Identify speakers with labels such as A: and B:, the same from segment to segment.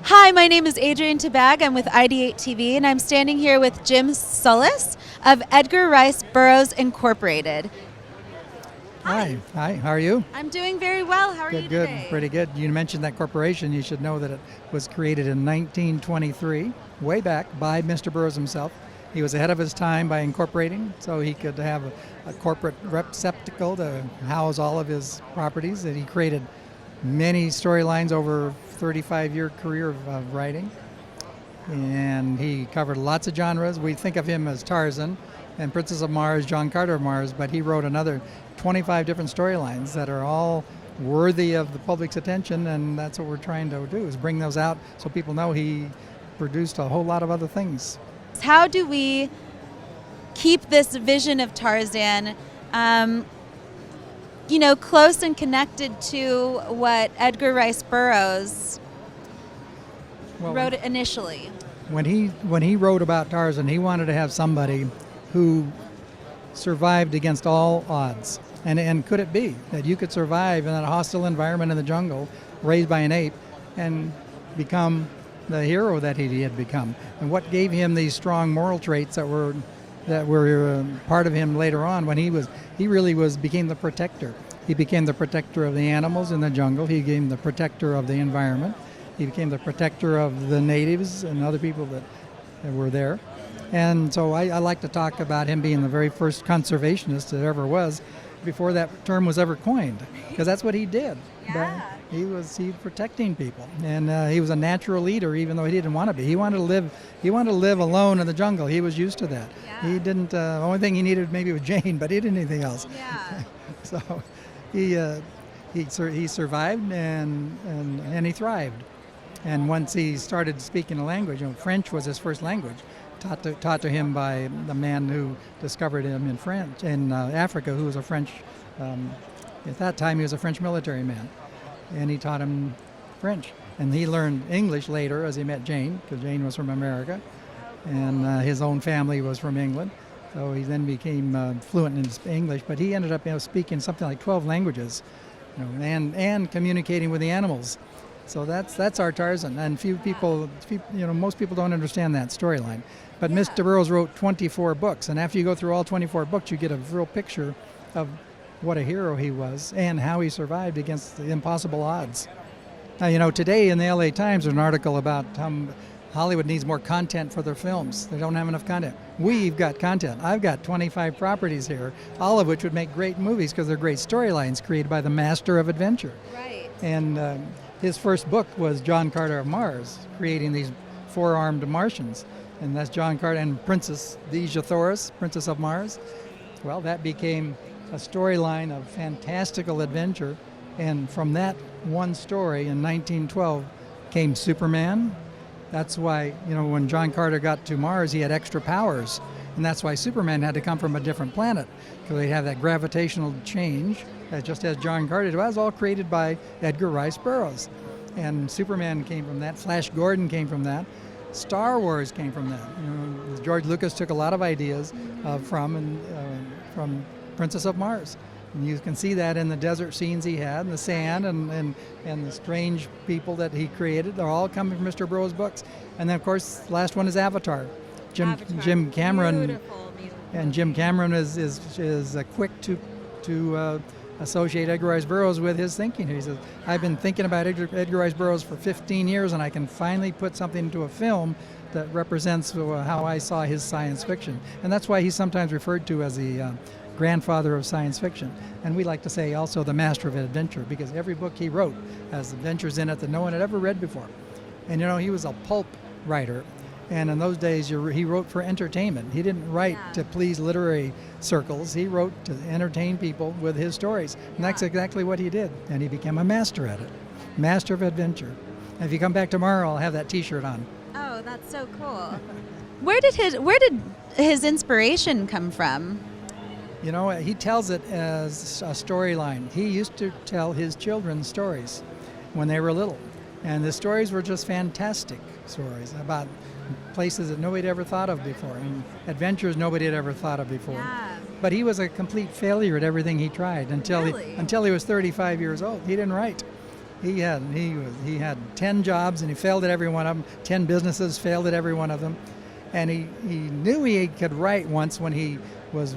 A: Hi, my name is Adriane Tabag. I'm with IdeateTV, and I'm standing here with James Sullos of Edgar Rice Burroughs Incorporated.
B: Hi, how are you?
A: I'm doing very well. How are you
B: Good,
A: today?
B: pretty good. You mentioned that corporation. You should know that it was created in 1923, way back by Mr. Burroughs himself. He was ahead of his time by incorporating, so he could have a corporate receptacle to house all of his properties. And he created many storylines over a 35-year career of writing. And he covered lots of genres. We think of him as Tarzan and Princess of Mars, John Carter of Mars, but he wrote another 25 different storylines that are all worthy of the public's attention, and that's what we're trying to do, is bring those out so people know he produced a whole lot of other things.
A: How do we keep this vision of Tarzan, close and connected to what Edgar Rice Burroughs wrote initially?
B: When he wrote about Tarzan, he wanted to have somebody who survived against all odds. And could it be that you could survive in a hostile environment in the jungle, raised by an ape, and become the hero that he had become? And what gave him these strong moral traits that were part of him later on, when he really became the protector. He became the protector of the animals in the jungle. He became the protector of the environment. He became the protector of the natives and other people that were there. And so I like to talk about him being the very first conservationist there ever was, before that term was ever coined, because that's what he did.
A: Yeah.
B: He was protecting people, and he was a natural leader, even though he didn't want to be. He wanted to live alone in the jungle. He was used to that.
A: Yeah.
B: He didn't. The only thing he needed maybe was Jane, but he didn't need anything else.
A: Yeah.
B: So he survived and he thrived. And once he started speaking a language, French was his first language, taught to him by the man who discovered him in Africa, who was a French. At that time, he was a French military man, and he taught him French. And he learned English later as he met Jane, because Jane was from America, and his own family was from England. So he then became fluent in English, but he ended up speaking something like 12 languages, and communicating with the animals. So that's our Tarzan, and most people don't understand that storyline. But Mr. Burroughs wrote 24 books, and after you go through all 24 books, you get a real picture of what a hero he was and how he survived against the impossible odds. Now, today in the LA Times, there's an article about Hollywood needs more content for their films. They don't have enough content. We've got content. I've got 25 properties here, all of which would make great movies because they're great storylines created by the master of adventure.
A: Right.
B: And his first book was John Carter of Mars, creating these four-armed Martians. And that's John Carter and Princess Thoris, Princess of Mars. Well, that became a storyline of fantastical adventure. And from that one story in 1912 came Superman. That's why, when John Carter got to Mars, he had extra powers. And that's why Superman had to come from a different planet, because they have that gravitational change, just as John Carter did. It was all created by Edgar Rice Burroughs. And Superman came from that. Flash Gordon came from that. Star Wars came from that. George Lucas took a lot of ideas from Princess of Mars. And you can see that in the desert scenes he had, and the sand, and the strange people that he created. They're all coming from Mr. Burroughs' books. And then, of course, the last one is Avatar. Jim Cameron.
A: Beautiful.
B: And Jim Cameron is quick to associate Edgar Rice Burroughs with his thinking. He says, I've been thinking about Edgar Rice Burroughs for 15 years, and I can finally put something into a film that represents how I saw his science fiction. And that's why he's sometimes referred to as the grandfather of science fiction. And we like to say also the master of adventure, because every book he wrote has adventures in it that no one had ever read before. And he was a pulp writer. And in those days, he wrote for entertainment. He didn't write to please literary circles. He wrote to entertain people with his stories. And that's exactly what he did. And he became a master at it. Master of adventure. And if you come back tomorrow, I'll have that T-shirt on.
A: Oh, that's so cool. Where did his inspiration come from?
B: He tells it as a storyline. He used to tell his children stories when they were little. And the stories were just fantastic stories about places that nobody had ever thought of before, and adventures nobody had ever thought of before.
A: Yeah.
B: But he was a complete failure at everything he tried until he was 35 years old. He didn't write. He had 10 jobs and he failed at every one of them. 10 businesses, failed at every one of them. And he knew he could write once when he was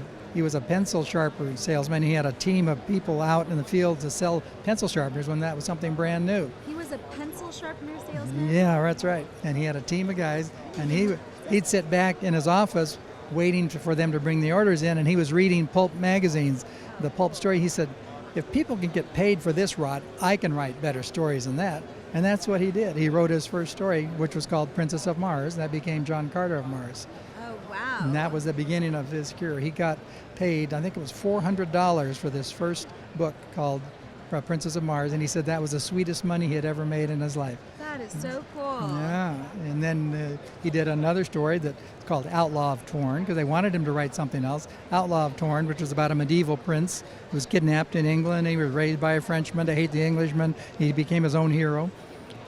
B: a pencil sharpener salesman. He had a team of people out in the field to sell pencil sharpeners when that was something brand new.
A: He was a pencil sharpener salesman?
B: Yeah, that's right. And he had a team of guys, and he'd sit back in his office waiting for them to bring the orders in, and he was reading pulp magazines, the pulp story. He said, if people can get paid for this rot, I can write better stories than that. And that's what he did. He wrote his first story, which was called Princess of Mars. That became John Carter of Mars.
A: Oh, wow.
B: And that was the beginning of his career. He got paid, I think it was $400 for this first book called Princess of Mars, and he said that was the sweetest money he had ever made in his life.
A: That is so cool.
B: Yeah, and then he did another story that's called Outlaw of Torn, because they wanted him to write something else. Outlaw of Torn, which was about a medieval prince who was kidnapped in England. He was raised by a Frenchman to hate the Englishman. He became his own hero.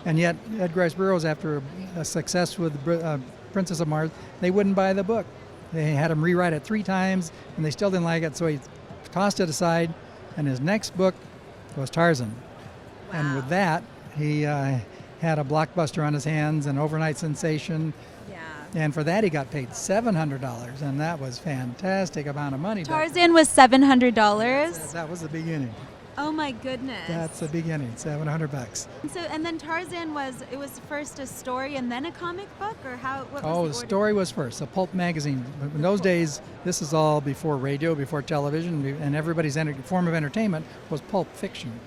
B: And yet, Edgar Rice Burroughs, after a success with Princess of Mars, they wouldn't buy the book. They had him rewrite it 3 times, and they still didn't like it, so he tossed it aside. And his next book was Tarzan.
A: Wow.
B: And with that, he had a blockbuster on his hands, an overnight sensation.
A: Yeah.
B: And for that, he got paid $700, and that was fantastic amount of money.
A: Tarzan was $700?
B: That was the beginning.
A: Oh my goodness.
B: That's the beginning, $700.
A: And then Tarzan was first a story and then a comic book, or what was
B: Oh,
A: the
B: the story was first, a pulp magazine. In those days, this is all before radio, before television, and everybody's form of entertainment was pulp fiction.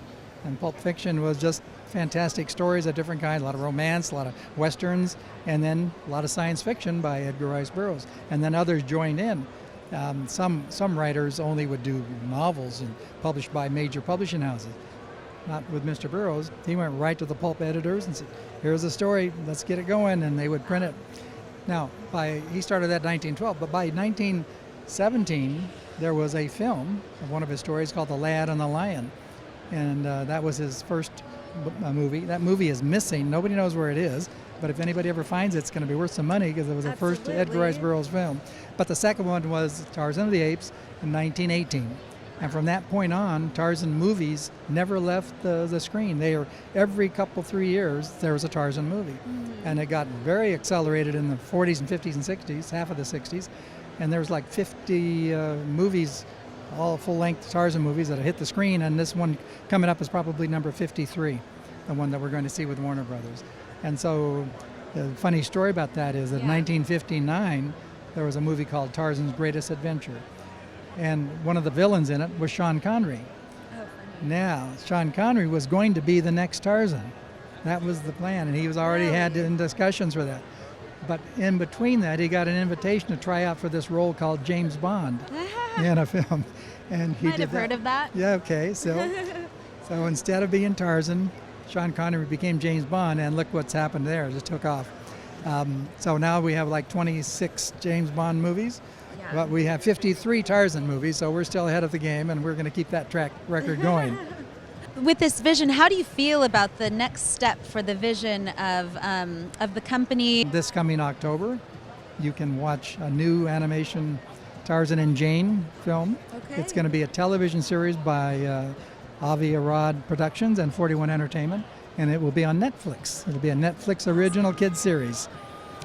B: And pulp fiction was just fantastic stories of different kinds, a lot of romance, a lot of westerns, and then a lot of science fiction by Edgar Rice Burroughs. And then others joined in. Some writers only would do novels and published by major publishing houses. Not with Mr. Burroughs. He went right to the pulp editors and said, here's a story, let's get it going, and they would print it. Now, he started that in 1912, but by 1917, there was a film of one of his stories called The Lad and the Lion, and that was his first movie. That movie is missing. Nobody knows where it is, but if anybody ever finds it, it's going to be worth some money because it was the first Edgar Rice Burroughs film. But the second one was Tarzan of the Apes in 1918. And from that point on, Tarzan movies never left the screen. Every 3 years, there was a Tarzan movie. Mm-hmm. And it got very accelerated in the 40s and 50s and 60s, half of the 60s. And there was like 50 movies, all full-length Tarzan movies that hit the screen. And this one coming up is probably number 53, the one that we're going to see with Warner Brothers. And so the funny story about that is that in 1959, there was a movie called Tarzan's Greatest Adventure. And one of the villains in it was Sean Connery.
A: Oh,
B: now, Sean Connery was going to be the next Tarzan. That was the plan, and he was already had in discussions for that. But in between that, he got an invitation to try out for this role called James Bond in a film. And he
A: might have heard of that.
B: Yeah, okay. So instead of being Tarzan, Sean Connery became James Bond, and look what's happened there. It just took off. So now we have like 26 James Bond movies. But we have 53 Tarzan movies, so we're still ahead of the game, and we're going to keep that track record going.
A: With this vision, how do you feel about the next step for the vision of the company?
B: This coming October, you can watch a new animation Tarzan and Jane film.
A: Okay.
B: It's going to be a television series by Avi Arad Productions and 41 Entertainment, and it will be on Netflix. It'll be a Netflix original kids series.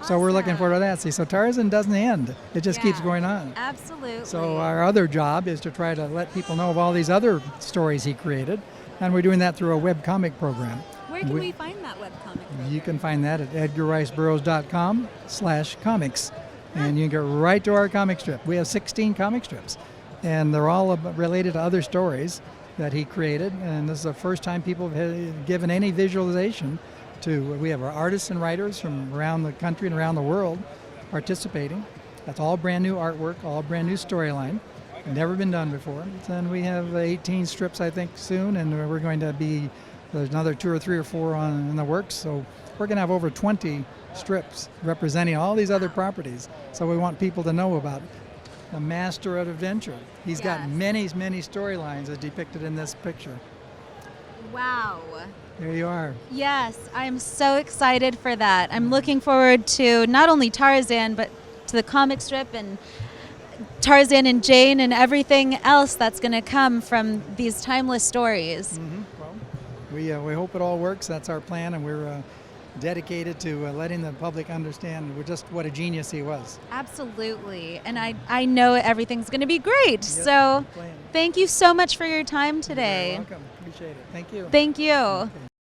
B: So we're looking forward to that. See, so Tarzan doesn't end. It just keeps going on.
A: Absolutely.
B: So our other job is to try to let people know of all these other stories he created, and we're doing that through a webcomic program.
A: Where can we find that webcomic program?
B: You can find that at edgarriceburroughs.com/comics, and you can get right to our comic strip. We have 16 comic strips, and they're all related to other stories that he created, and this is the first time people have given any visualization we have our artists and writers from around the country and around the world participating. That's all brand new artwork, all brand new storyline, never been done before. And we have 18 strips, I think, soon, and we're going to there's another 2 or 3 or 4 in the works. So we're going to have over 20 strips representing all these other properties. So we want people to know about the master of adventure. He's got many, many storylines as depicted in this picture.
A: Wow.
B: There you are.
A: Yes, I'm so excited for that. I'm looking forward to not only Tarzan, but to the comic strip and Tarzan and Jane and everything else that's going to come from these timeless stories.
B: Mm-hmm. Well, we hope it all works. That's our plan, and we're dedicated to letting the public understand just what a genius he was.
A: Absolutely. And I know everything's going to be great.
B: Yep,
A: So
B: good plan.
A: thank you so much for your time today.
B: You're welcome. Appreciate it. Thank you.
A: Thank you.
B: Okay.